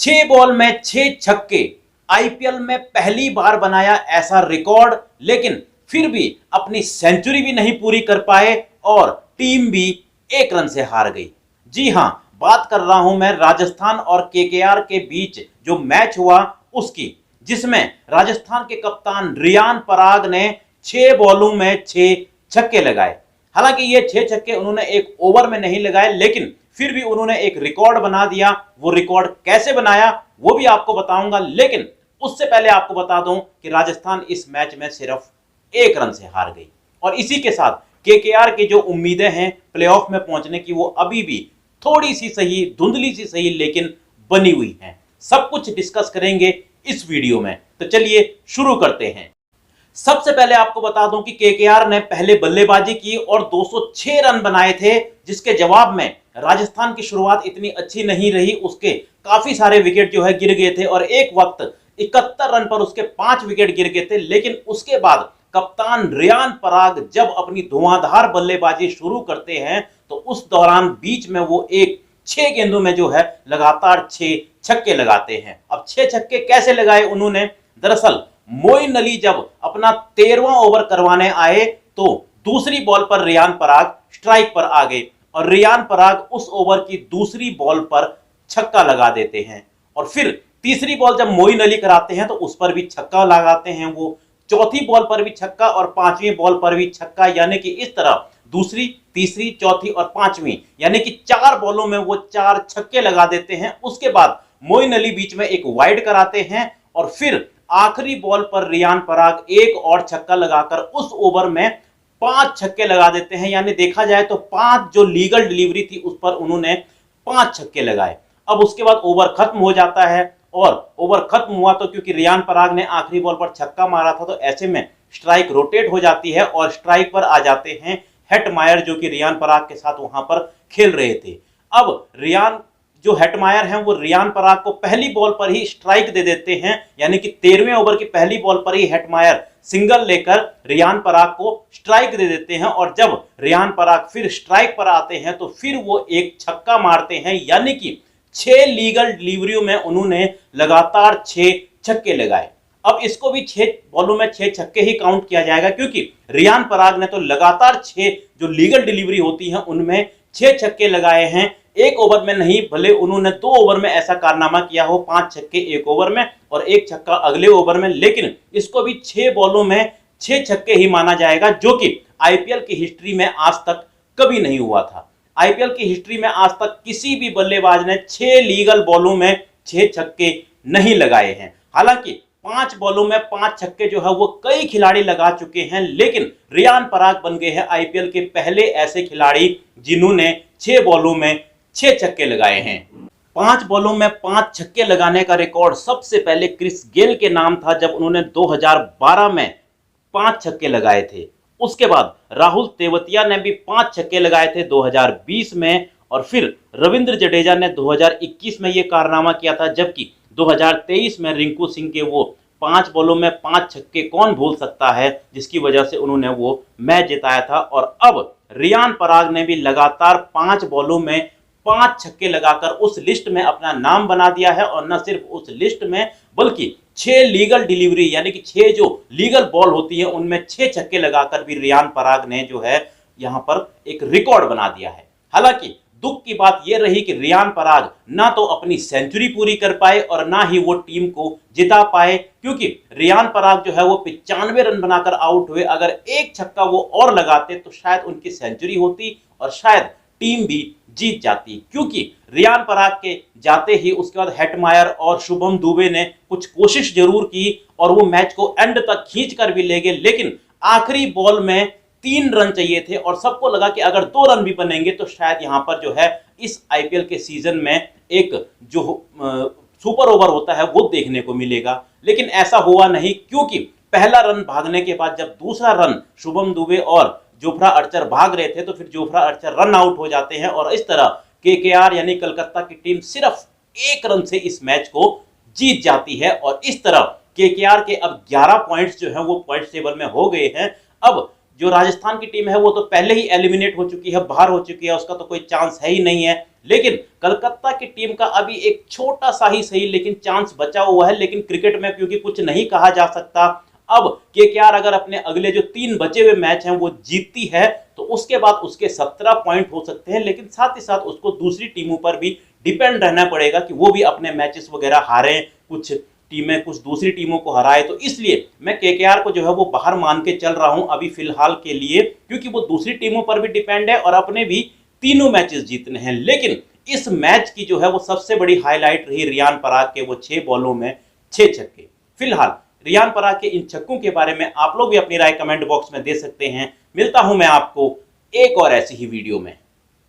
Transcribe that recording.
छह बॉल में छह छक्के, आईपीएल में पहली बार बनाया ऐसा रिकॉर्ड, लेकिन फिर भी अपनी सेंचुरी भी नहीं पूरी कर पाए और टीम भी 1 रन से हार गई। जी हां, बात कर रहा हूं मैं राजस्थान और केकेआर के बीच जो मैच हुआ उसकी, जिसमें राजस्थान के कप्तान रियान पराग ने 6 बॉलों में 6 छक्के लगाए। हालांकि ये 6 छक्के उन्होंने एक ओवर में नहीं लगाए, लेकिन फिर भी उन्होंने एक रिकॉर्ड बना दिया। वो रिकॉर्ड कैसे बनाया वो भी आपको बताऊंगा, लेकिन उससे पहले आपको बता दूं कि राजस्थान इस मैच में सिर्फ 1 रन से हार गई और इसी के साथ केकेआर की जो उम्मीदें हैं प्लेऑफ में पहुंचने की, वो अभी भी थोड़ी सी सही, धुंधली सी सही, लेकिन बनी हुई हैं। सब कुछ डिस्कस करेंगे इस वीडियो में, तो चलिए शुरू करते हैं। सबसे पहले आपको बता दूं कि केकेआर ने पहले बल्लेबाजी की और 206 रन बनाए थे, जिसके जवाब में राजस्थान की शुरुआत इतनी अच्छी नहीं रही। उसके काफी सारे विकेट जो है गिर गए थे और एक वक्त 71 रन पर उसके 5 विकेट गिर गए थे। लेकिन उसके बाद कप्तान रियान पराग जब अपनी धुआंधार बल्लेबाजी शुरू करते हैं तो उस दौरान बीच में वो 6 गेंदों में जो है लगातार 6 छक्के लगाते हैं। अब 6 छक्के कैसे लगाए उन्होंने? दरअसल मोइन अली जब अपना 13वां ओवर करवाने आए तो दूसरी बॉल पर रियान पराग स्ट्राइक पर आ गए और रियान पराग उस ओवर की दूसरी बॉल पर छक्का लगा देते हैं और फिर तीसरी बॉल जब मोइन अली कराते हैं तो उस पर भी छक्का लगाते हैं वो, चौथी बॉल पर भी छक्का और पांचवी बॉल पर भी छक्का। यानी कि इस तरह दूसरी, तीसरी, चौथी और पांचवी यानी कि 4 बॉलों में वो 4 छक्के लगा देते हैं। उसके बाद मोइन अली बीच में एक वाइड कराते हैं और फिर आखिरी बॉल पर रियान पराग एक और छक्का लगाकर उस ओवर में 5 छक्के लगा देते हैं। यानी देखा जाए तो 5 जो लीगल डिलीवरी थी उस पर उन्होंने 5 छक्के लगाए। अब उसके बाद ओवर खत्म हो जाता है और ओवर खत्म हुआ तो क्योंकि रियान पराग ने आखिरी बॉल पर छक्का मारा था तो ऐसे में स्ट्राइक रोटेट हो जाती है और स्ट्राइक पर आ जाते हैं हेटमायर, जो कि रियान पराग के साथ वहां पर खेल रहे थे। अब रियान जो हेटमायर हैं वो रियान पराग को पहली बॉल पर ही स्ट्राइक दे देते हैं। यानी कि 13वें ओवर की पहली बॉल पर ही हेटमायर सिंगल लेकर रियान पराग को स्ट्राइक दे देते हैं और जब रियान पराग फिर स्ट्राइक पर आते हैं तो फिर वो एक छक्का मारते हैं। यानी कि 6 लीगल डिलीवरियों में उन्होंने लगातार 6 छक्के लगाए। अब इसको भी 6 बॉलों में 6 छक्के ही काउंट किया जाएगा, क्योंकि रियान पराग ने तो लगातार 6 जो लीगल डिलीवरी होती हैं उनमें 6 छक्के लगाए हैं। एक ओवर में नहीं, भले उन्होंने 2 ओवर में ऐसा कारनामा किया हो, 5 छक्के एक ओवर में और 1 छक्का अगले ओवर में, लेकिन इसको भी 6 बॉलों में 6 छक्के ही माना जाएगा, जो कि आईपीएल की हिस्ट्री में आज तक कभी नहीं हुआ था। आईपीएल की हिस्ट्री में आज तक किसी भी बल्लेबाज ने 6 लीगल बॉलों में 6 छक्के नहीं लगाए हैं। हालांकि 5 बॉलों में 5 छक्के जो है वो कई खिलाड़ी लगा चुके हैं, लेकिन रियान पराग बन गए हैं आईपीएल के पहले ऐसे खिलाड़ी जिन्होंने 6 बॉलों में 6 छक्के लगाए हैं। 5 बॉलों में 5 छक्के लगाने का रिकॉर्ड सबसे पहले क्रिस गेल के नाम था, जब उन्होंने 2012 में 5 छक्के लगाए थे। उसके बाद राहुल तेवतिया ने भी 5 छक्के लगाए थे 2020 में और फिर रविंद्र जडेजा ने 2021 में यह कारनामा किया था, जबकि 2023 में रिंकू सिंह के वो 5 बॉलों में 5 छक्के कौन भूल सकता है, जिसकी वजह से उन्होंने वो मैच जिताया था। और अब रियान पराग ने भी लगातार 5 बॉलों में 5 छक्के लगाकर उस लिस्ट में अपना नाम बना दिया है और न सिर्फ उस लिस्ट में बल्कि 6 लीगल डिलीवरी यानी कि 6 जो लीगल बॉल होती है उनमें 6 छक्के लगाकर भी रियान पराग ने जो है यहां पर एक रिकॉर्ड बना दिया है। हालांकि दुख की बात यह रही कि रियान पराग ना तो अपनी सेंचुरी पूरी कर पाए और ना ही वो टीम को जिता पाए, क्योंकि रियान पराग जो है वो 95 रन बनाकर आउट हुए। अगर एक छक्का वो और लगाते तो शायद उनकी सेंचुरी होती और शायद टीम भी जीत जाती, क्योंकि रियान पराग के जाते ही उसके बाद हेटमायर और शुभम दुबे ने कुछ कोशिश जरूर की और वो मैच को एंड तक खींच कर भी ले गए, लेकिन आखिरी बॉल में 3 रन चाहिए थे और सबको लगा कि अगर 2 रन भी बनेंगे तो शायद यहां पर जो है इस आईपीएल के सीजन में एक जो सुपर ओवर होता है वो देखने को मिलेगा। लेकिन ऐसा हुआ नहीं, क्योंकि पहला रन भागने के बाद जब दूसरा रन शुभम दुबे और जोफ्रा आर्चर भाग रहे थे तो फिर जोफ्रा आर्चर रन आउट हो जाते हैं और इस तरह केकेआर यानी कलकत्ता की टीम सिर्फ 1 रन से इस मैच को जीत जाती है और इस तरह केकेआर के अब 11 पॉइंट्स जो हैं वो पॉइंट टेबल में हो गए हैं। अब जो राजस्थान की टीम है वो तो पहले ही एलिमिनेट हो चुकी है, बाहर हो चुकी है, उसका तो कोई चांस है ही नहीं है। लेकिन कलकत्ता की टीम का अभी एक छोटा सा ही सही लेकिन चांस बचा हुआ है। लेकिन क्रिकेट में क्योंकि कुछ नहीं कहा जा सकता, अब केकेआर अगर अपने अगले जो 3 बचे हुए मैच हैं वो जीतती है तो उसके बाद उसके 17 पॉइंट हो सकते हैं। लेकिन साथ ही साथ उसको दूसरी टीमों पर भी डिपेंड रहना पड़ेगा कि वो भी अपने मैचेस वगैरह हारें, कुछ टीमें कुछ दूसरी टीमों को हराए। तो इसलिए मैं केकेआर को जो है वो बाहर मान के चल रहा हूं अभी फिलहाल के लिए, क्योंकि वो दूसरी टीमों पर भी डिपेंड है और अपने भी तीनों मैचेस जीतने हैं। लेकिन इस मैच की जो है वो सबसे बड़ी हाईलाइट रही रियान पराग के वो 6 बॉलों में 6 छक्के। फिलहाल रियान पराग के इन छक्कों के बारे में आप लोग भी अपनी राय कमेंट बॉक्स में दे सकते हैं। मिलता हूं मैं आपको एक और ऐसी ही वीडियो में।